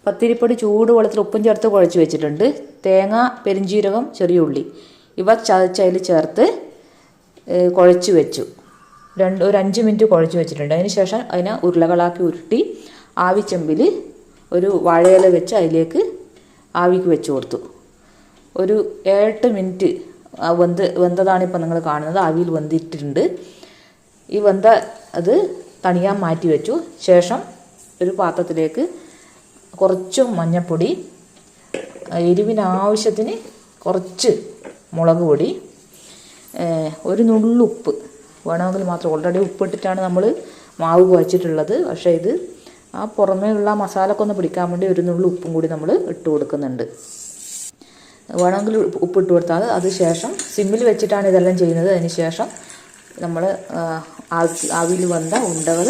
പത്തിരിപ്പൊടി ചൂട് വെള്ളത്തിൽ ഉപ്പും ചേർത്ത് കുഴച്ച് വെച്ചിട്ടുണ്ട്. തേങ്ങ, പെരിഞ്ജീരകം, ചെറിയ ഉള്ളി ഇവ ചതച്ചതിൽ ചേർത്ത് കുഴച്ച് വെച്ചു. ഒരു 5 മിനിറ്റ് കുഴച്ച് വെച്ചിട്ടുണ്ട്. അതിന് ശേഷം അതിനെ ഉരുളകളാക്കി ഉരുട്ടി ആവിച്ചെമ്പിൽ ഒരു വാഴയില വെച്ച് അതിലേക്ക് ആവിക്ക് വെച്ച് കൊടുത്തു. ഒരു 7-8 മിനിറ്റ് വെന്തതാണ് ഇപ്പോൾ നിങ്ങൾ കാണുന്നത്. ആവിയിൽ വെന്തിട്ടുണ്ട്. ഈ അത് തണിയാൻ മാറ്റി വെച്ചു. ശേഷം ഒരു പാത്രത്തിലേക്ക് കുറച്ച് മഞ്ഞൾപ്പൊടി, എരിവിനാവശ്യത്തിന് കുറച്ച് മുളക് പൊടി, ഒരു നുള്ളുപ്പ് വേണമെങ്കിൽ മാത്രം. ഓൾറെഡി ഉപ്പിട്ടിട്ടാണ് നമ്മൾ മാവ് കുഴച്ചിട്ടുള്ളത്. പക്ഷേ ഇത് ആ പുറമേ ഉള്ള മസാലയൊക്കെ ഒന്ന് പിടിക്കാൻ വേണ്ടി ഒരു നുള്ളു ഉപ്പും കൂടി നമ്മൾ ഇട്ട് കൊടുക്കുന്നുണ്ട്. വേണമെങ്കിൽ ഉപ്പിട്ട് കൊടുത്താൽ അത് ശേഷം സിമ്മിൽ വെച്ചിട്ടാണ് ഇതെല്ലാം ചെയ്യുന്നത്. അതിന് ശേഷം നമ്മൾ ആവിയിൽ വെന്ത ഉണ്ടകൾ